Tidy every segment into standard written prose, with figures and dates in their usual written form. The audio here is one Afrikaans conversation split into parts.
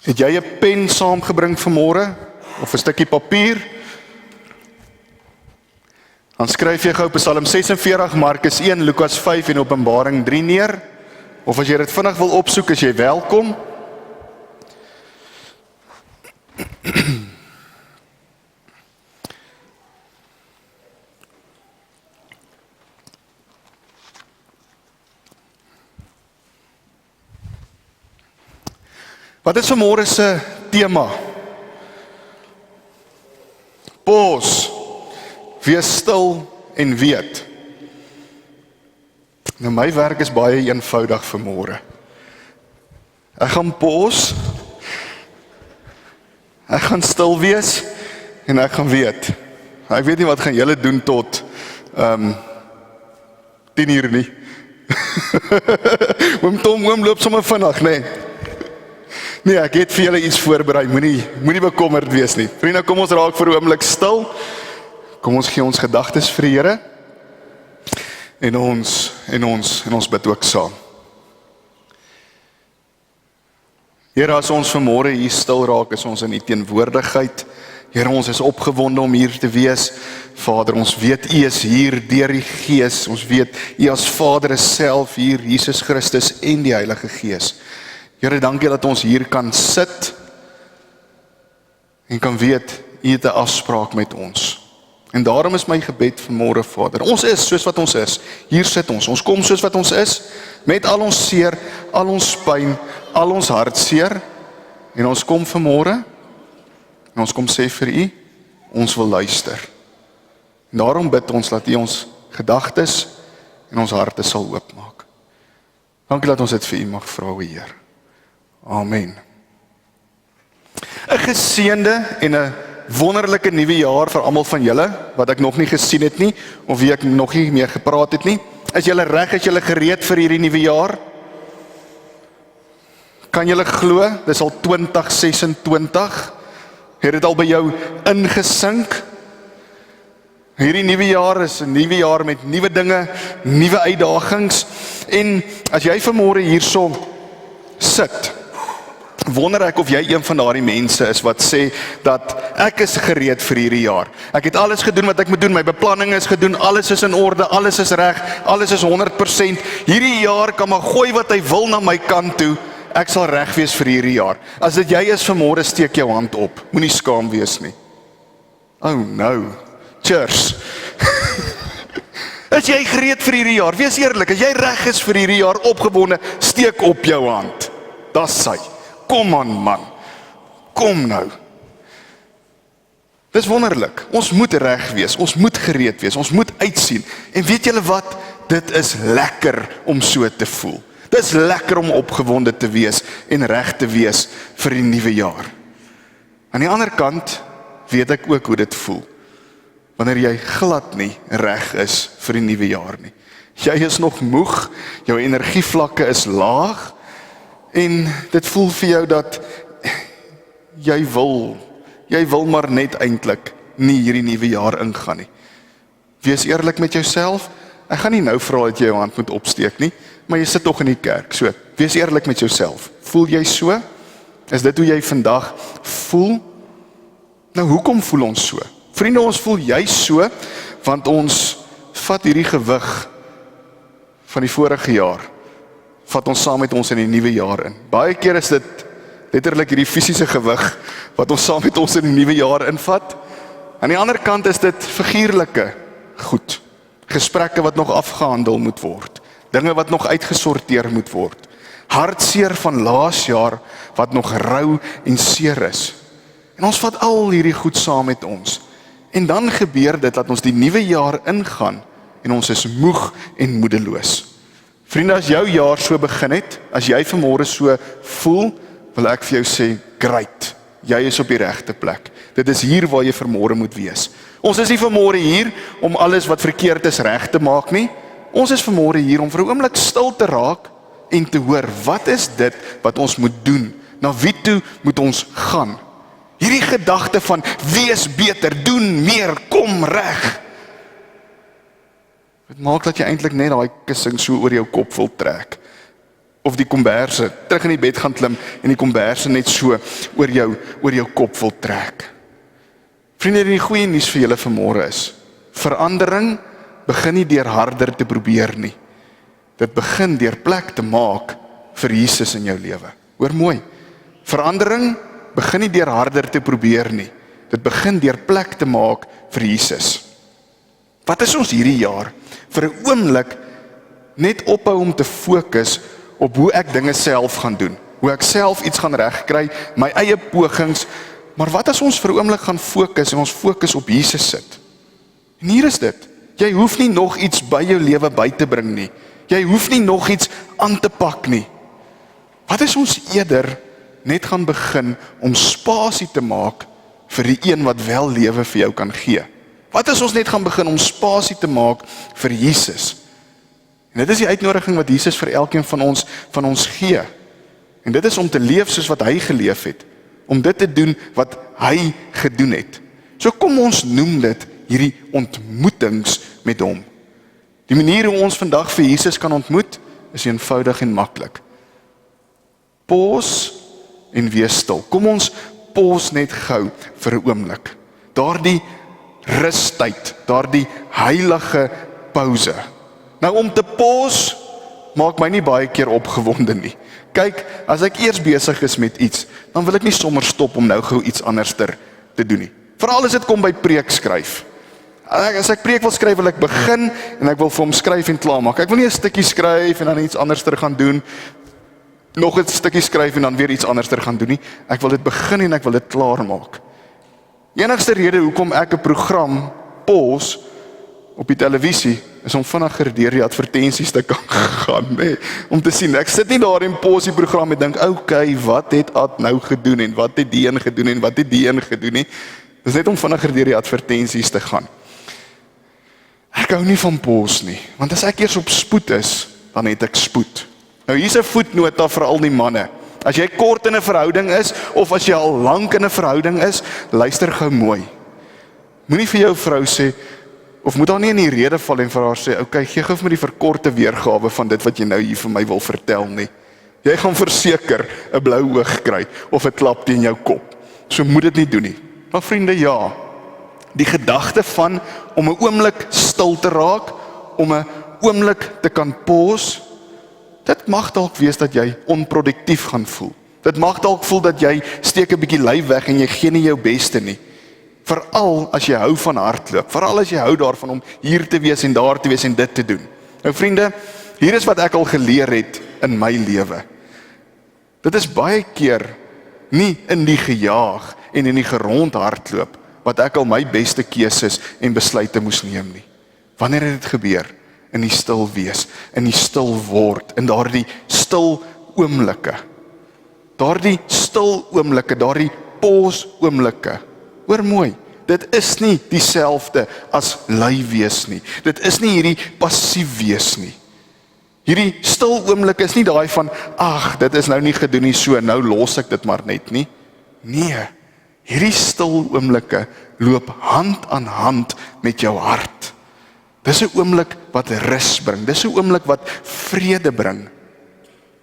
Het jy 'n pen saamgebring vanmôre? Of 'n stukkie papier? Dan skryf jy gou Psalm 46, Markus 1, Lukas 5 en Openbaring 3 neer. Of as jy dit vinnig wil opsoek, is jy welkom. Wat is vanmôre se tema? Pause. Wees stil en weet. Nou my werk is baie eenvoudig vanmôre. Ek gaan pause. Ek gaan stil wees en ek gaan weet. Ek weet nie wat gaan julle doen tot 10:00 nie. Oom loop sommer vinnig, nee. Nee, ek het vir julle iets voorberei, moenie bekommerd wees nie. Vriende, kom ons raak vir 'n oomblik stil. Kom ons gee ons gedagtes vir die Here. En ons bid ook saam. Here, as ons vanmôre hier stil raak, is ons in U teenwoordigheid. Here, ons is opgewonde om hier te wees. Vader, ons weet U is hier deur die Gees. Ons weet U as Vader is self hier, Jesus Christus en die Heilige Gees. Here, dankie dat ons hier kan sit en kan weet U het 'n afspraak met ons. En daarom is my gebed vanmôre, Vader. Ons is soos wat ons is. Hier sit ons. Ons kom soos wat ons is, met al ons seer, al ons pyn, al ons hartseer. En ons kom vanmôre en ons kom sê vir U, ons wil luister. En daarom bid ons dat U ons gedagtes en ons harte sal oopmaak. Dankie dat ons dit vir U mag vra, o Heer. Amen. 'n Geseënde en 'n wonderlike nuwe jaar vir almal van julle wat ek nog nie gesien het nie of wie ek nog nie mee gepraat het nie. Is julle reg? Is julle gereed vir hierdie nuwe jaar? Kan julle glo? Dis al 2026. Het dit al by jou ingesink? Hierdie nuwe jaar is 'n nuwe jaar met nuwe dinge, nuwe uitdagings. En as jy vanmôre hierso sit, wonder ek of jy een van daardie mense is wat sê dat ek is gereed vir hierdie jaar. Ek het alles gedoen wat ek moet doen, my beplanning is gedoen, alles is in orde, alles is reg, alles is 100%. Hierdie jaar kan maar gooi wat hy wil na my kant toe, ek sal reg wees vir hierdie jaar. As dit jy is vanmôre, steek jou hand op, moenie skaam wees nie. Oh no, cheers. Is jy gereed vir hierdie jaar? Wees eerlik, as jy reg is vir hierdie jaar, opgewonde, steek op jou hand. Das sy. Kom aan man, kom nou. Dis wonderlik, ons moet reg wees, ons moet gereed wees, ons moet uitsien. En weet julle wat, dit is lekker om so te voel. Dit is lekker om opgewonde te wees en reg te wees vir die nuwe jaar. Aan die ander kant weet ek ook hoe dit voel, wanneer jy glad nie reg is vir die nuwe jaar nie. Jy is nog moeg, jou energievlakke is laag, en dit voel vir jou dat jy wil maar net eintlik nie hierdie nuwe jaar ingaan nie. Wees eerlik met jouself. Ek gaan nie nou vra dat jy jou hand moet opsteek nie, maar jy sit tog in die kerk. So, wees eerlik met jouself. Voel jy so? Is dit hoe jy vandag voel? Nou, hoekom voel ons so? Vriende, ons voel juis so, want ons vat hierdie gewig van die vorige jaar, vat ons saam met ons in die nuwe jaar in. Baie keer is dit letterlik hierdie fisiese gewig wat ons saam met ons in die nuwe jaar invat. Aan die ander kant is dit figuurlike goed. Gesprekke wat nog afgehandel moet word. Dinge wat nog uitgesorteer moet word. Hartseer van laas jaar wat nog rou en seer is. En ons vat al hierdie goed saam met ons. En dan gebeur dit dat ons die nuwe jaar ingaan en ons is moeg en moedeloos. Vriende, as jou jaar so begin het, as jy vanmôre so voel, wil ek vir jou sê, great, jy is op die regte plek. Dit is hier waar jy vanmôre moet wees. Ons is nie vanmôre hier om alles wat verkeerd is reg te maak nie. Ons is vanmôre hier om vir 'n oomblik stil te raak en te hoor, wat is dit wat ons moet doen? Na wie toe moet ons gaan? Hierdie gedagte van, wees beter, doen meer, kom reg. Dit maak dat jy eintlik net daai kussing so oor jou kop wil trek. of die komberse, terug in die bed gaan klim en die komberse net so oor jou kop wil trek. Vriende, die goeie nuus vir julle vanmôre is, verandering begin nie deur harder te probeer nie. Dit begin deur plek te maak vir Jesus in jou lewe. Hoor mooi, verandering begin nie deur harder te probeer nie. Dit begin deur plek te maak vir Jesus. Wat is ons hierdie jaar? Vir 'n oomblik net ophou om te fokus op hoe ek dinge self gaan doen, hoe ek self iets gaan regkry, my eie pogings, maar wat as ons vir 'n oomblik gaan fokus en ons fokus op Jesus sit? En hier is dit, jy hoef nie nog iets by jou lewe by te bring nie, jy hoef nie nog iets aan te pak nie. Wat is ons eerder net gaan begin om spasie te maak vir die een wat wel lewe vir jou kan gee? Wat is ons net gaan begin om spasie te maak vir Jesus? En dit is die uitnodiging wat Jesus vir elkeen van ons gee. En dit is om te leef soos wat hy geleef het, om dit te doen wat hy gedoen het. So kom ons noem dit hierdie ontmoetings met hom. Die manier hoe ons vandag vir Jesus kan ontmoet, is eenvoudig en maklik. Pause en wees stil. Kom ons pause net gou vir 'n oomblik. Daardie rustyd, daardie heilige pouse. Nou om te pause, maak my nie baie keer opgewonde nie. Kyk, as ek eers besig is met iets, dan wil ek nie sommer stop om nou gou iets anderster te doen nie. Veral as dit kom by preek skryf. As ek preek wil skryf, wil ek begin en ek wil vir hom skryf en klaar maak. Ek wil nie 'n stukkie skryf en dan iets anderster gaan doen, nog 'n stukkie skryf en dan weer iets anderster gaan doen nie. Ek wil dit begin en ek wil dit klaar maak. Enigste rede hoekom ek 'n program pause op die televisie is om vinniger deur die advertensies te kan gaan, nee, om te sien. Ek sit nie daar en pause die program en dink, okay, wat het Ad nou gedoen en wat het die een gedoen en wat het die een gedoen nie. Dis net om vinniger deur die advertensies te gaan. Ek hou nie van pause nie, want as ek eers op spoed is, dan het ek spoed. Nou hier's 'n voetnota vir al die manne. As jy kort in 'n verhouding is, of as jy al lank in 'n verhouding is, luister gou mooi. Moenie vir jou vrou sê, of moet haar nie in die rede val en vir haar sê, okay, gee gou vir my die verkorte weergawe van dit wat jy nou hier vir my wil vertel nie. Jy gaan verseker 'n blou oog kry, of 'n klap teen jou kop. So moet dit nie doen nie. Maar vriende, ja, die gedagte van om 'n oomblik stil te raak, om 'n oomblik te kan pause, dit mag dalk wees dat jy onproduktief gaan voel. Dit mag dalk voel dat jy steek 'n bietjie lyf weg en jy gee nie jou beste nie. Veral as jy hou van hardloop, veral as jy hou daarvan om hier te wees en daar te wees en dit te doen. Nou vriende, hier is wat ek al geleer het in my lewe. Dit is baie keer nie in die gejaag en in die gerond hardloop wat ek al my beste keuses en besluite moes neem nie. Wanneer het dit gebeur? In die stil wees, in die stil word, in daardie stil oomblikke. Daardie stil oomblikke, daardie pause oomblikke. Hoor mooi, dit is nie dieselfde as lui wees nie. Dit is nie hierdie passief wees nie. Hierdie stil oomblik is nie daai van, ag, dit is nou nie gedoen nie, so nou los ek dit maar net nie. Nee, hierdie stil oomblikke loop hand aan hand met jou hart. Dis 'n oomblik wat rus bring, dis 'n oomblik wat vrede bring,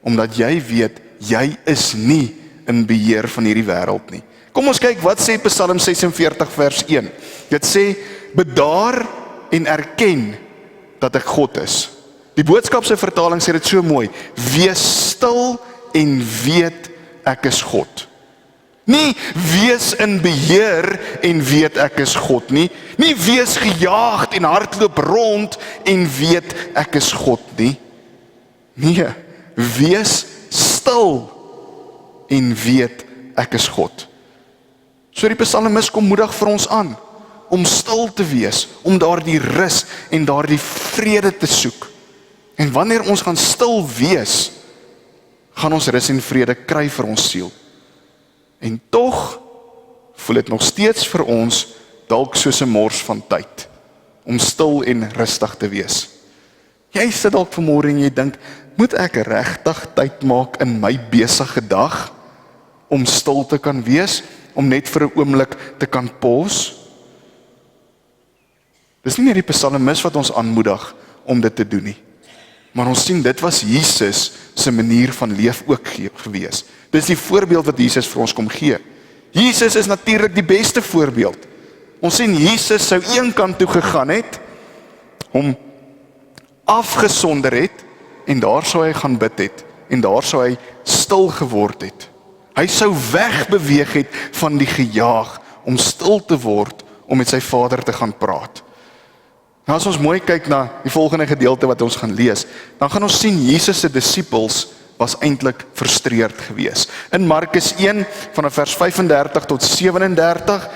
omdat jy weet, jy is nie in beheer van hierdie wêreld nie. Kom ons kyk, wat sê Psalm 46 vers 1? Dit sê, bedaar en erken dat ek God is. Die boodskapse vertaling sê dit so mooi, wees stil en weet ek is God. Nie wees in beheer en weet ek is God nie. Nie wees gejaagd en hardloop rond en weet ek is God nie. Nee, wees stil en weet ek is God. So die psalmis kom moedig vir ons aan, om stil te wees, om daardie rus en daardie vrede te soek. En wanneer ons gaan stil wees, gaan ons rus en vrede kry vir ons siel. En tog voel dit nog steeds vir ons dalk soos 'n mors van tyd, om stil en rustig te wees. Jy sit dalk vanmôre en jy dink, moet ek regtig tyd maak in my besige dag, om stil te kan wees, om net vir 'n oomblik te kan pause? Dis nie net die psalmis wat ons aanmoedig om dit te doen nie. Maar ons sien, dit was Jesus se manier van leef ook gewees. Dis die voorbeeld wat Jesus vir ons kom gee. Jesus is natuurlik die beste voorbeeld. Ons sien Jesus sou een kant toe gegaan het, hom afgesonder het, en daar sou hy gaan bid het, en daar sou hy stil geword het. Hy sou wegbeweeg het van die gejaag, om stil te word, om met sy Vader te gaan praat. Nou as ons mooi kyk na die volgende gedeelte wat ons gaan lees, dan gaan ons sien Jesus se disippels was eintlik frustreerd gewees. In Markus 1 vanaf vers 35 tot 37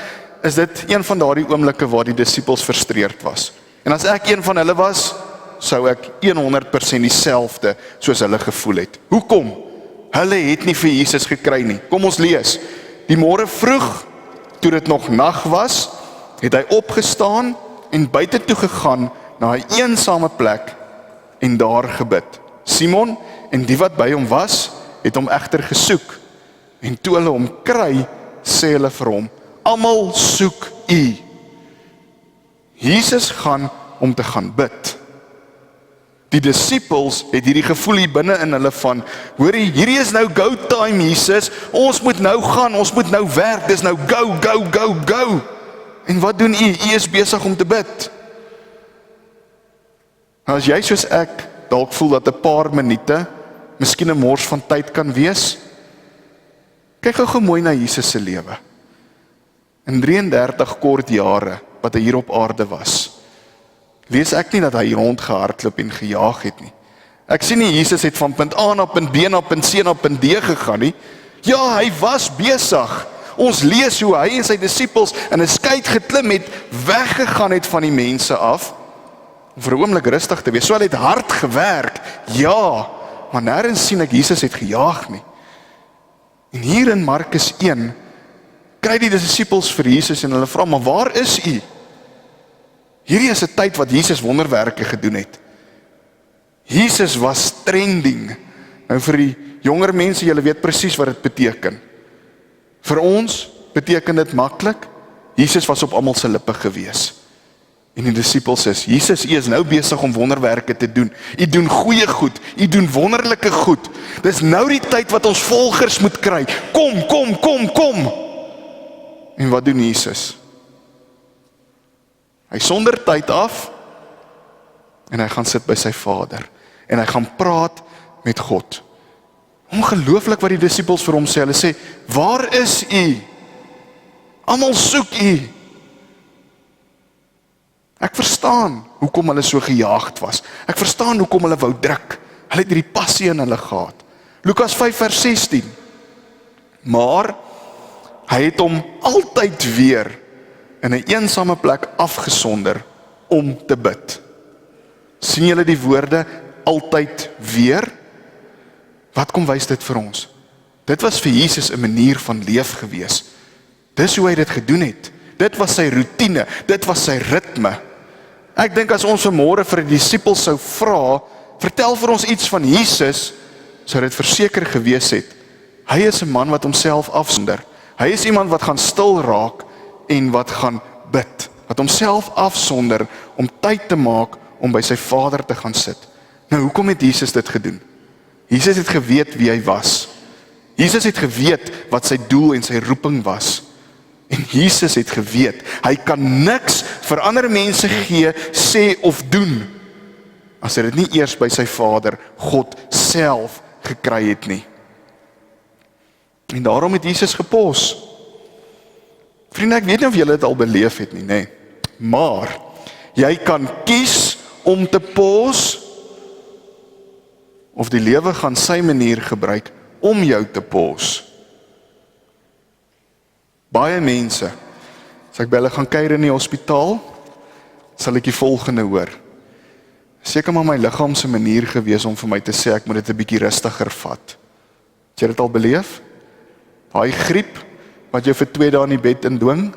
is dit een van daardie oomblikke waar die disippels frustreerd was. En as ek een van hulle was, sou ek 100% dieselfde soos hulle gevoel het. Hoekom? Hulle het nie vir Jesus gekry nie. Kom ons lees. Die môre vroeg, toe dit nog nag was, het hy opgestaan en buite toe gegaan na 'n eensame plek en daar gebid. Simon en die wat by hom was, het hom egter gesoek. En toe hulle hom kry, sê hulle vir hom, almal soek U. Jesus gaan om te gaan bid. Die disippels het hierdie gevoel hier binne in hulle van, hoorie, hierdie is nou go time Jesus, ons moet nou gaan, ons moet nou werk, dis nou go. En wat doen U? U is besig om te bid. Nou as jy soos ek dalk voel dat 'n paar minute miskien 'n mors van tyd kan wees, kyk gou mooi na Jesus se lewe. In 33 kort jare wat hy hier op aarde was, lees ek nie dat hy rondgehardloop en gejaag het nie. Ek sien nie Jesus het van punt A na punt B na punt C na punt D gegaan nie. Ja, hy was besig. Ons lees hoe hy en sy disippels in 'n skei geklim het, weggegaan het van die mense af, om vir 'n oomblik rustig te wees. So hy het hard gewerk, ja, maar nêrens sien ek Jesus het gejaag nie. En hier in Markus 1, kry die disippels vir Jesus en hulle vra, maar waar is U? Hierdie is 'n tyd wat Jesus wonderwerke gedoen het. Jesus was trending. Nou vir die jonger mense, julle weet presies wat dit beteken. Vir ons beteken dit maklik, Jesus was op almal se lippe gewees. En die disippels is, Jesus, U is nou besig om wonderwerke te doen. U doen goeie goed, U doen wonderlike goed. Dis nou die tyd wat ons volgers moet kry. Kom. En wat doen Jesus? Hy sonder tyd af, en hy gaan sit by sy Vader, en hy gaan praat met God. Ongelooflik wat die disippels vir hom sê, hulle sê, waar is U? Almal soek U. Ek verstaan hoekom hulle so gejaagd was. Ek verstaan hoekom hulle wou druk. Hulle het hierdie passie in hulle gehad. Lukas 5 vers 16. Maar hy het hom altyd weer in 'n eensame plek afgesonder om te bid. Sien julle die woorde altyd weer? Wat kom wys dit vir ons? Dit was vir Jesus 'n manier van leef gewees. Dis hoe hy dit gedoen het. Dit was sy roetine, dit was sy ritme. Ek dink as ons vanmôre vir die disippels sou vra, vertel vir ons iets van Jesus, sou dit verseker gewees het. Hy is 'n man wat homself afsonder. Hy is iemand wat gaan stil raak en wat gaan bid. Wat homself afsonder om tyd te maak om by sy Vader te gaan sit. Nou, hoekom het Jesus dit gedoen? Jesus het geweet wie hy was. Jesus het geweet wat sy doel en sy roeping was. En Jesus het geweet, hy kan niks vir ander mense gee, sê of doen, as hy dit nie eers by sy Vader, God self, gekry het nie. En daarom het Jesus gepos. Vriende, ek weet nie of julle dit al beleef het nie, nê? Maar, jy kan kies om te pos, of die lewe gaan sy manier gebruik om jou te pos. Baie mense, as ek by hulle gaan kuier in die hospitaal, sal ek die volgende hoor. Seker maar my liggaam se manier gewees om vir my te sê, ek moet dit 'n bietjie rustiger vat. Het jy dit al beleef? Daai griep, wat jou vir 2 dae in die bed indwing,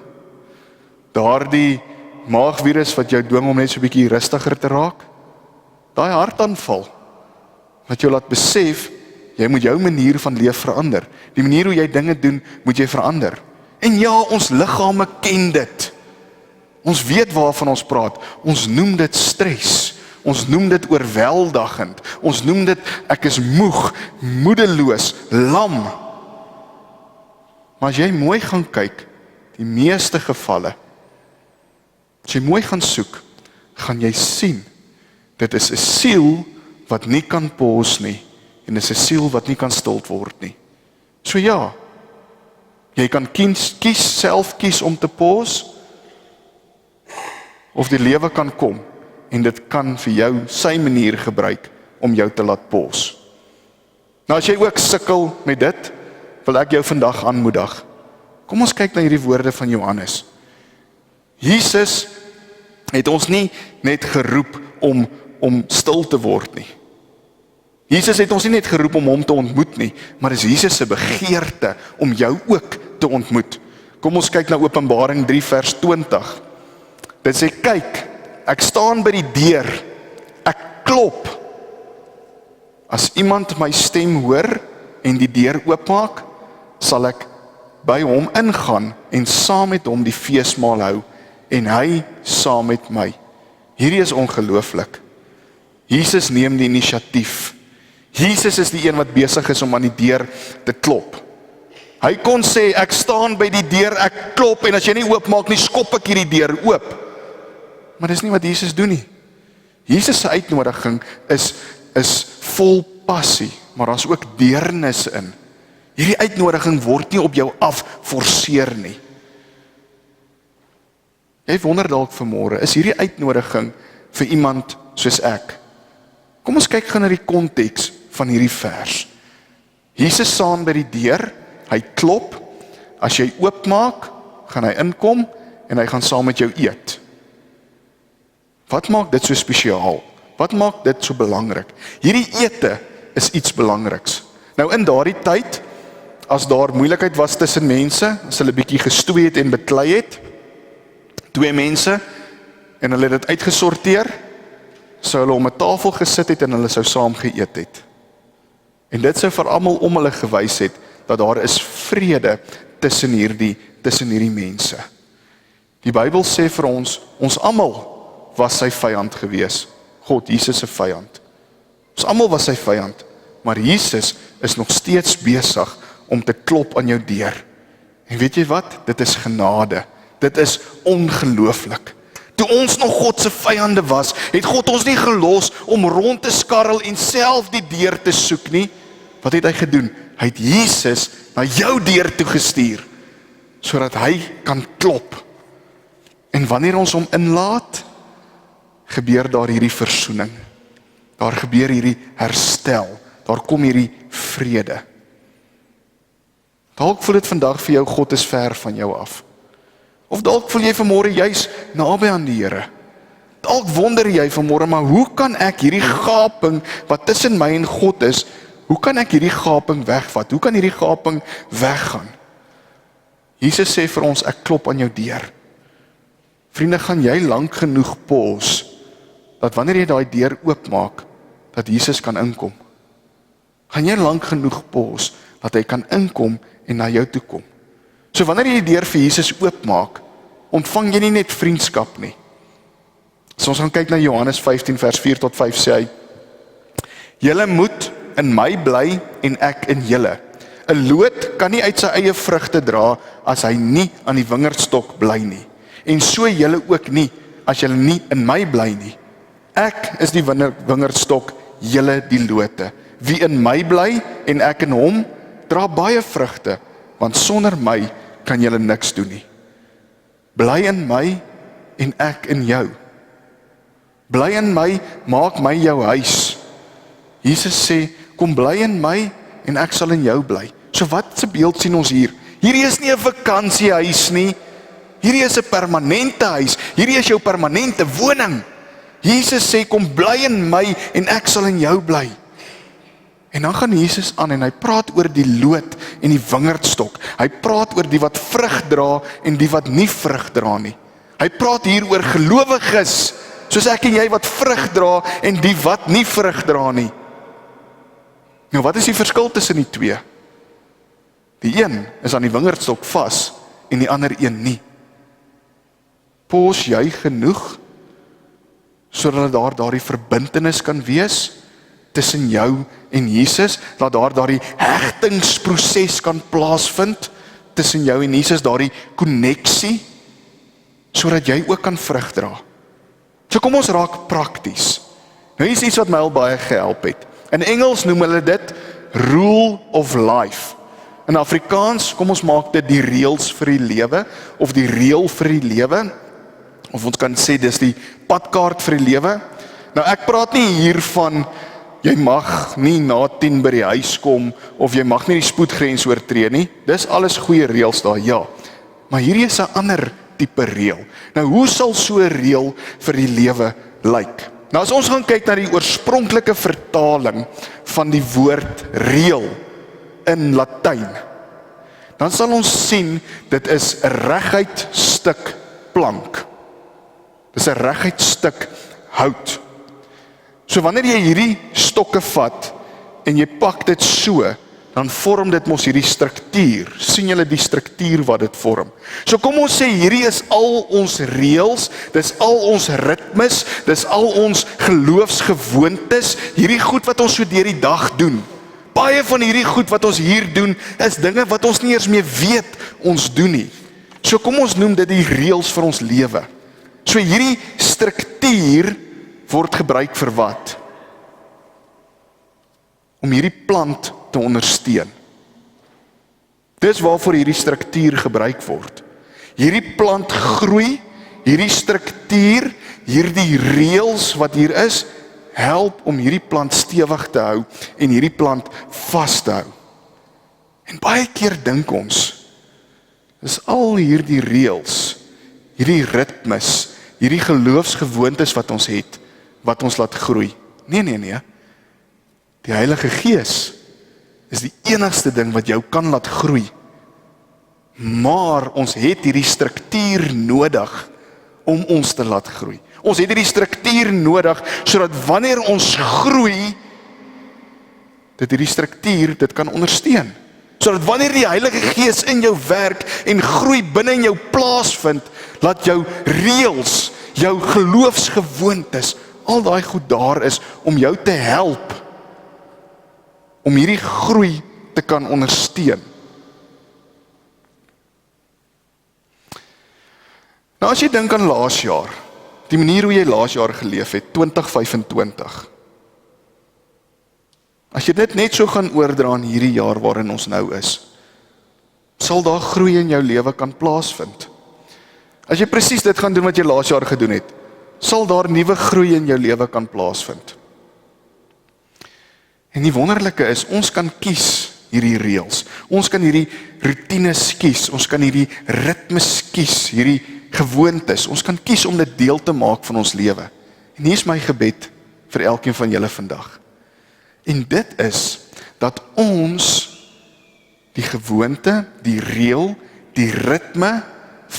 daardie maagvirus wat jou dwing om net so 'n bietjie rustiger te raak, daai hartaanval, wat jou laat besef, jy moet jou manier van leef verander. Die manier hoe jy dinge doen, moet jy verander. En ja, ons liggame ken dit. Ons weet waarvan ons praat. Ons noem dit stres. ons noem dit oorweldigend, ons noem dit ek is moeg, moedeloos, lam. Maar as jy mooi gaan kyk, die meeste gevalle, as jy mooi gaan soek, gaan jy sien, dit is 'n siel wat nie kan pause nie, en dit is 'n siel wat nie kan stil word nie. So ja, jy kan self kies om te pause, of die lewe kan kom, en dit kan vir jou sy manier gebruik, om jou te laat pause. Nou as jy ook sukkel met dit, wil ek jou vandag aanmoedig. Kom ons kyk na hierdie woorde van Johannes. Jesus het ons nie net geroep om stil te word nie. Jesus het ons nie net geroep om hom te ontmoet nie, maar is Jesus se begeerte om jou ook te ontmoet. Kom ons kyk na Openbaring 3 vers 20. Dit sê, kyk, ek staan by die deur, ek klop. As iemand my stem hoor en die deur oopmaak, sal ek by hom ingaan en saam met hom die feesmaal hou en hy saam met my. Hierdie is ongelooflik. Jesus neem die inisiatief. Jesus is die een wat besig is om aan die deur te klop. Hy kon sê, ek staan by die deur, ek klop, en as jy nie oopmaak nie, skop ek hierdie deur oop. Maar dis nie wat Jesus doen nie. Jesus se uitnodiging is vol passie, maar daar's ook deernis in. Hierdie uitnodiging word nie op jou afforceer nie. Jy wonder dalk vanmôre, is hierdie uitnodiging vir iemand soos ek? Kom ons kyk gou na die konteks van hierdie vers. Jesus staan by die deur, hy klop, as jy oopmaak, gaan hy inkom, en hy gaan saam met jou eet. Wat maak dit so spesiaal? Wat maak dit so belangrik? Hierdie ete is iets belangriks. Nou in daardie tyd, as daar moeilikheid was tussen mense, as hulle bietjie gestoei het en beklei het, twee mense, en hulle het dit uitgesorteer, sou hulle om 'n tafel gesit het en hulle sou saam geëet het. En dit sou vir almal om hulle gewys het, dat daar is vrede tussen hierdie mense. Die Bybel sê vir ons almal was sy vyand gewees. God, Jesus se vyand. Ons almal was sy vyand, maar Jesus is nog steeds besig om te klop aan jou deur. En weet jy wat? Dit is genade. Dit is ongelooflik. Toe ons nog God se vyande was, het God ons nie gelos om rond te skarrel en self die deur te soek nie. Wat het hy gedoen? Hy het Jesus na jou deur toe gestuur, sodat hy kan klop. En wanneer ons hom inlaat, gebeur daar hierdie versoening. Daar gebeur hierdie herstel. Daar kom hierdie vrede. Dalk voel dit vandag vir jou, God is ver van jou af. Of dalk voel jy vanmôre juis naby aan die Here. Dalk wonder jy vanmôre, maar hoe kan ek hierdie gaping wat tussen my en God is, hoe kan ek hierdie gaping wegvat? Hoe kan hierdie gaping weggaan? Jesus sê vir ons, ek klop aan jou deur. Vriende, gaan jy lank genoeg pause, dat wanneer jy daai deur oopmaak, dat Jesus kan inkom? Gaan jy lank genoeg pause, dat hy kan inkom en na jou toe kom? So wanneer jy die deur vir Jesus oopmaak, ontvang jy nie net vriendskap nie. So ons gaan kyk na Johannes 15 vers 4 tot 5 sê hy, julle moet in my bly en ek in julle. 'n Loot kan nie uit sy eie vrugte dra as hy nie aan die wingerdstok bly nie. En so julle ook nie as julle nie in my bly nie. Ek is die wingerdstok, julle die lote. Wie in my bly en ek in hom, dra baie vrugte, want sonder my kan julle niks doen nie. Bly in my en ek in jou. Bly in my, maak my jou huis. Jesus sê, kom bly in my en ek sal in jou bly. So wat se beeld sien ons hier? Hierdie is nie 'n vakansiehuis nie. Hierdie is 'n permanente huis. Hierdie is jou permanente woning. Jesus sê, kom bly in my en ek sal in jou bly. En dan gaan Jesus aan en hy praat oor die loot en die wingerdstok. Hy praat oor die wat vrug dra en die wat nie vrug dra nie. Hy praat hier oor gelowiges, soos ek en jy wat vrug dra en die wat nie vrug dra nie. Nou wat is die verskil tussen die twee? Die een is aan die wingerdstok vas en die ander een nie. Pause jy genoeg sodat daar daardie verbintenis kan wees tussen jou en Jesus, dat daar daardie hegtingsproses kan plaasvind tussen jou en Jesus, daardie konneksie, sodat jy ook kan vrug dra. So kom ons raak prakties. Nou hier is iets wat my al baie gehelp het. In Engels noem hulle dit rule of life. In Afrikaans, kom ons maak dit die reëls vir die lewe, of die reël vir die lewe, of ons kan sê dis die padkaart vir die lewe. Nou ek praat nie hier van jy mag nie na 10 by die huis kom, of jy mag nie die spoedgrens oortree nie. Dis alles goeie reëls daar, ja. Maar hierdie is 'n ander tipe reël. Nou hoe sal so 'n reël vir die lewe lyk? Nou as ons gaan kyk na die oorspronklike vertaling van die woord reël in Latyn, dan sal ons sien, dit is 'n reguit stuk plank. Dis 'n reguit stuk hout. So wanneer jy hierdie stokke vat, en jy pak dit so, dan vorm dit mos hierdie struktuur. Sien julle die struktuur wat dit vorm? So kom ons sê, hierdie is al ons reëls, dis al ons ritmes, dis al ons geloofsgewoontes, hierdie goed wat ons so deur die dag doen. Baie van hierdie goed wat ons hier doen, is dinge wat ons nie eers meer weet ons doen nie. So kom ons noem dit die reëls vir ons lewe. So hierdie struktuur word gebruik vir wat? Om hierdie plant te ondersteun. Dis waarvoor hierdie struktuur gebruik word. Hierdie plant groei, hierdie struktuur, hierdie reëls wat hier is, help om hierdie plant stewig te hou en hierdie plant vas te hou. En baie keer dink ons, is al hierdie reëls, hierdie ritmes, hierdie geloofsgewoontes wat ons het, wat ons laat groei. Nee. Die Heilige Gees is die enigste ding wat jou kan laat groei. Maar ons het hierdie struktuur nodig om ons te laat groei. Ons het hierdie struktuur nodig sodat wanneer ons groei, dat hierdie struktuur dit kan ondersteun. Sodat wanneer die Heilige Gees in jou werk en groei binne in jou plaasvind, laat jou reëls, jou geloofsgewoontes, al daai goed daar is om jou te help om hierdie groei te kan ondersteun. Nou as jy dink aan laas jaar, die manier hoe jy laas jaar geleef het, 2025. As jy dit net so gaan oordra in hierdie jaar waarin ons nou is, sal daar groei in jou lewe kan plaasvind. As jy presies dit gaan doen wat jy laas jaar gedoen het, sal daar nuwe groei in jou lewe kan plaasvind. En die wonderlike is, ons kan kies hierdie reëls. Ons kan hierdie routines kies, ons kan hierdie ritmes kies, hierdie gewoontes. Ons kan kies om dit deel te maak van ons lewe. En hier is my gebed vir elkeen van julle vandag. En dit is dat ons die gewoonte, die reël, die ritme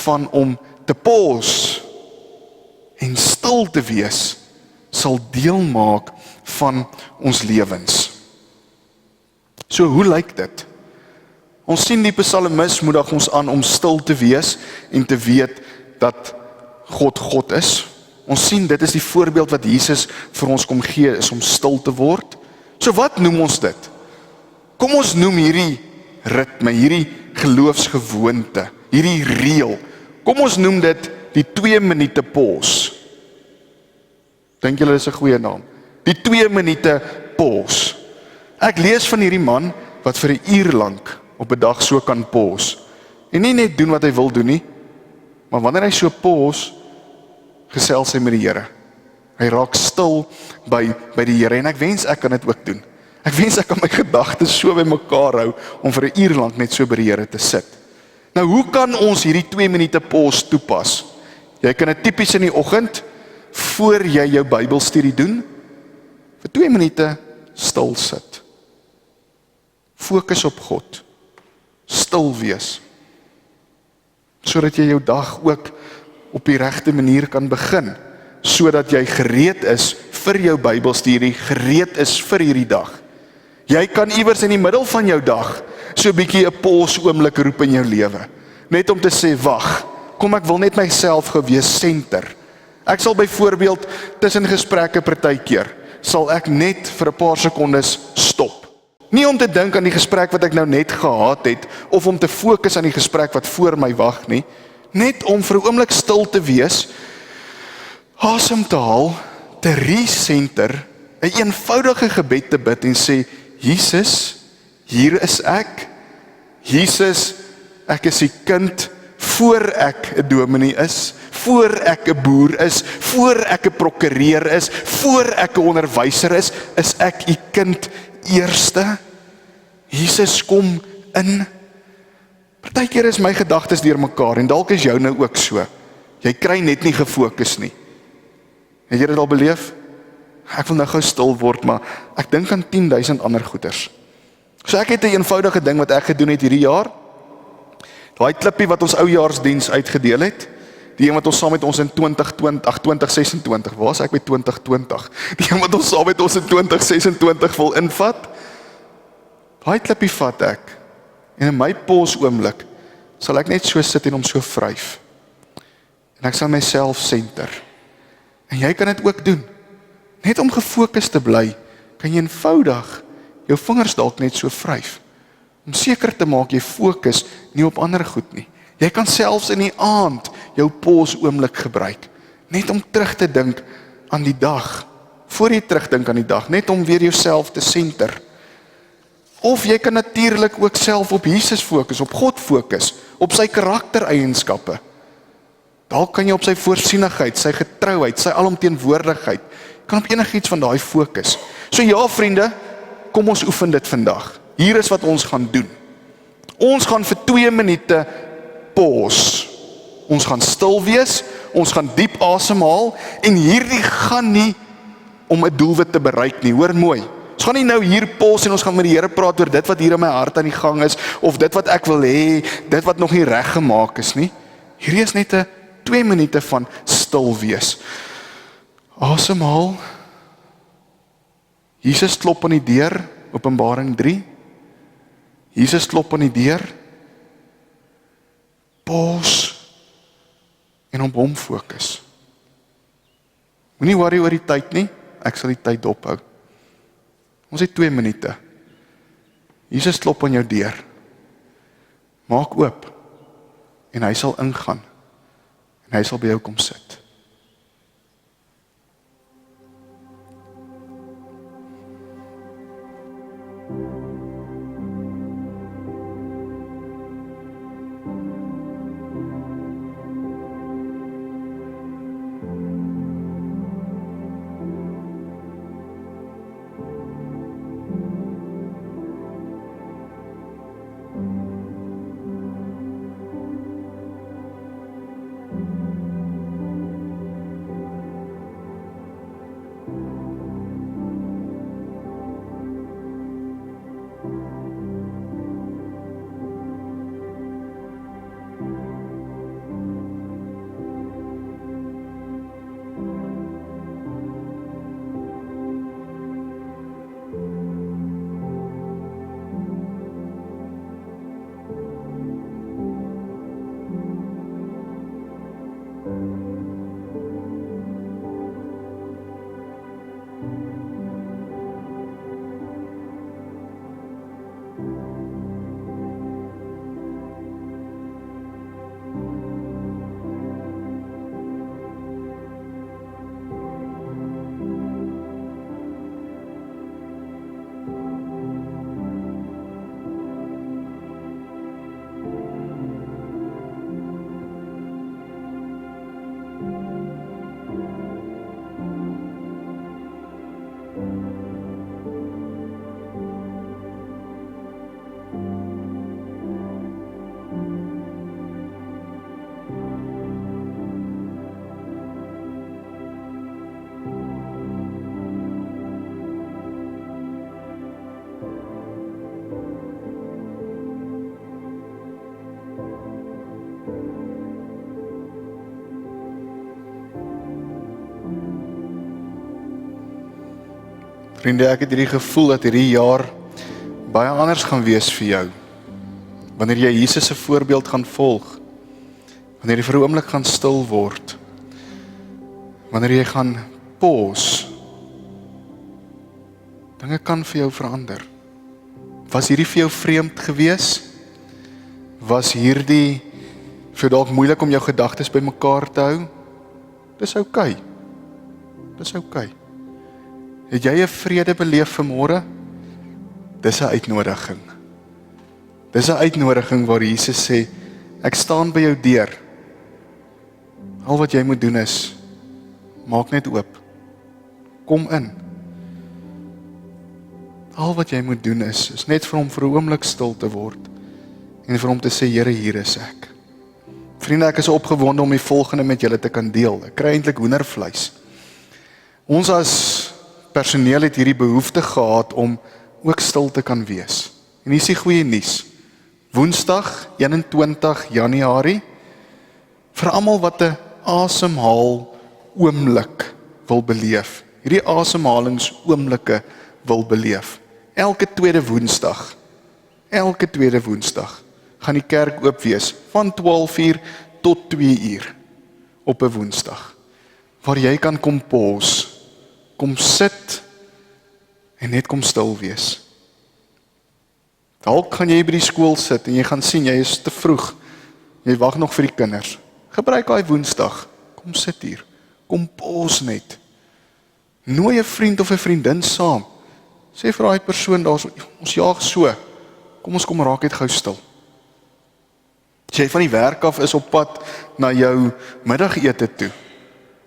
van om te pause en stil te wees, sal deel maak van ons lewens. So hoe lyk dit? Ons sien die psalmis moedig ons aan om stil te wees en te weet dat God is. Ons sien dit is die voorbeeld wat Jesus vir ons kom gee, is om stil te word. So wat noem ons dit? Kom ons noem hierdie ritme, hierdie geloofsgewoonte, hierdie reël. Kom ons noem dit die 2 minute pause. Dink julle dis 'n goeie naam? Die 2 minute pause. Ek lees van hierdie man wat vir 'n uur lank op 'n dag so kan pause. En nie net doen wat hy wil doen nie, maar wanneer hy so pause, gesels hy met die Here. Hy raak stil by die Here en ek wens ek kan dit ook doen. Ek wens ek kan my gedagtes so by mekaar hou om vir 'n uur lank net so by die Here te sit. Nou hoe kan ons hierdie 2 minute pause toepas? Jy kan dit tipies in die oggend voor jy jou Bybelstudie doen, vir 2 minute stil sit. Fokus op God. Stil wees. Sodat jy jou dag ook op die regte manier kan begin, sodat jy gereed is vir jou Bybelstudie, gereed is vir hierdie dag. Jy kan iewers in die middel van jou dag so 'n bietjie 'n pause oomblik roep in jou lewe, net om te sê, wag, kom ek wil net myself gewees senter. Ek sal byvoorbeeld tussen gesprekke partykeer, sal ek net vir 'n paar sekondes stop. Nie om te dink aan die gesprek wat ek nou net gehad het, of om te fokus aan die gesprek wat voor my wag nie, net om vir 'n oomblik stil te wees, asem te haal, te recenter, 'n eenvoudige gebed te bid en sê, Jesus, hier is ek. Jesus, ek is die kind voor ek 'n dominee is, voor ek 'n boer is, voor ek 'n prokureur is, voor ek 'n onderwyser is ek u kind eerste. Jesus, kom in. Partykeer is my gedagtes deurmekaar en dalk is jou nou ook so. Jy kry net nie gefokus nie. Het jy dit al beleef? Ek wil nou gou stil word, maar ek dink aan 10.000 ander goeters. So ek het 'n eenvoudige ding wat ek gedoen het hierdie jaar. Daai klippie wat ons oujaarsdiens uitgedeel het, die een wat ons saam met ons in 2026, waar is ek by 2020? Die een wat ons saam met ons in 2026 wil invat. Daai klippie vat ek, en in my pause oomblik, sal ek net so sit en hom so vryf. En ek sal myself center. En jy kan dit ook doen. Net om gefokus te bly, kan jy eenvoudig jou vingers dalk net so vryf. Om seker te maak jy fokus nie op ander goed nie. Jy kan selfs in die aand jou pause oomblik gebruik, net om terug te dink aan die dag, voor jy terugdink aan die dag, net om weer jouself te center. Of jy kan natuurlik ook self op Jesus fokus, op God fokus, op sy karaktereienskappe. Dalk kan jy op sy voorsienigheid, sy getrouheid, sy alomteenwoordigheid, kan op enigiets van daai fokus. So ja, vriende, kom ons oefen dit vandag. Hier is wat ons gaan doen. Ons gaan vir 2 minute pause. Ons gaan stil wees, ons gaan diep asemhaal, en hierdie gaan nie om 'n doelwit te bereik nie, hoor mooi. Ons gaan nie nou hier pause en ons gaan met die Here praat oor dit wat hier in my hart aan die gang is, of dit wat ek wil hê, dit wat nog nie reg gemaak is nie. Hierdie is net 'n 2 minute van stil wees. Asemhaal. Jesus klop aan die deur, Openbaring 3. Jesus klop aan die deur. Pause en op hom fokus. Moenie worry oor die tyd nie, ek sal die tyd dophou. Ons het 2 minute. Jesus klop aan jou deur. Maak oop en hy sal ingaan en hy sal by jou kom sit. Vriende, ek het hierdie gevoel dat hierdie jaar baie anders gaan wees vir jou. Wanneer jy Jesus se voorbeeld gaan volg, wanneer jy vir 'n oomblik gaan stil word. Wanneer jy gaan pause, dinge kan vir jou verander. Was hierdie vir jou vreemd gewees? Was hierdie vir jou dalk moeilik om jou gedagtes bymekaar te hou? Dis oukei. Dis oukei. Het jy 'n vrede beleef vanmôre? Dis 'n uitnodiging. Dis 'n uitnodiging waar Jesus sê, ek staan by jou deur. Al wat jy moet doen is, maak net oop. Kom in. Al wat jy moet doen is net vir hom vir 'n oomblik stil te word en vir hom te sê, Here, hier is ek. Vriende, ek is opgewonde om die volgende met julle te kan deel. Ek kry eintlik hoendervleis. Ons as personeel het hierdie behoefte gehad om ook stil te kan wees. En hier is die goeie nuus. Woensdag 21 Januarie, vir almal wat 'n asemhaal oomblik wil beleef. Hierdie asemhalingsoomblikke wil beleef. Elke tweede Woensdag gaan die kerk oop wees van 12:00 tot 2:00 op 'n Woensdag, waar jy kan kom pause, kom sit en net kom stil wees. Dalk gaan jy by die skool sit en jy gaan sien jy is te vroeg. Jy wag nog vir die kinders. Gebruik daai Woensdag. Kom sit hier. Kom pause net. Nooi 'n vriend of 'n vriendin saam. Sê vir daai persoon daar, ons jaag so. Kom ons kom raak net gou stil. As jy van die werk af is op pad na jou middagete toe,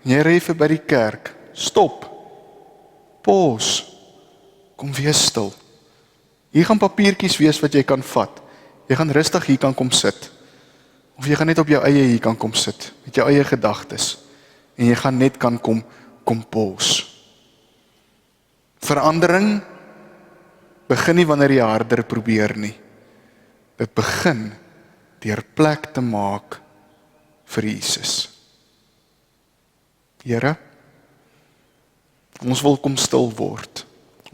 en jy ry vir by die kerk, stop. Pause. Kom wees stil. Hier gaan papiertjies wees wat jy kan vat. Jy gaan rustig hier kan kom sit. Of jy gaan net op jou eie hier kan kom sit, met jou eie gedagtes. En jy gaan net kan kom pause. Verandering begin nie wanneer jy harder probeer nie. Dit begin deur plek te maak vir Jesus. Here, ons wil kom stil word.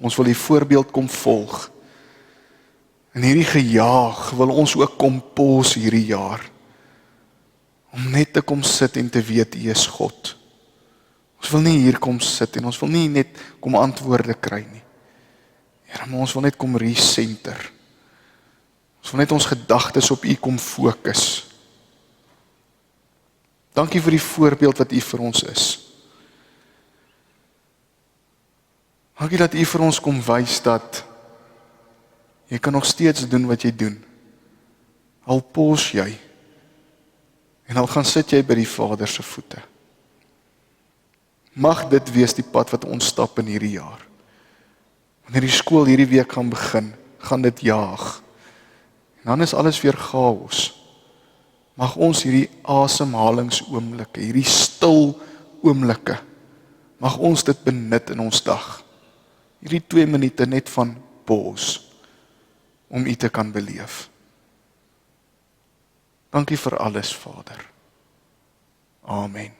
Ons wil die voorbeeld kom volg. In hierdie gejaag wil ons ook kom pause hierdie jaar. Om net te kom sit en te weet U is God. Ons wil nie hier kom sit en ons wil nie net kom antwoorde kry nie. Here, maar ons wil net kom recenter. Ons wil net ons gedagtes op U kom fokus. Dankie vir die voorbeeld wat U vir ons is. Dankie dat U vir ons kom wys dat jy kan nog steeds doen wat jy doen. Al pause jy. En al gaan sit jy by die Vader se voete. Mag dit wees die pad wat ons stap in hierdie jaar. Wanneer die skool hierdie week gaan begin, gaan dit jaag. En dan is alles weer chaos. Mag ons hierdie asemhalingsoomblikke, hierdie stil oomblikke, mag ons dit benut in ons dag. Hierdie 2 minute net van pause, om U te kan beleef. Dankie vir alles, Vader. Amen.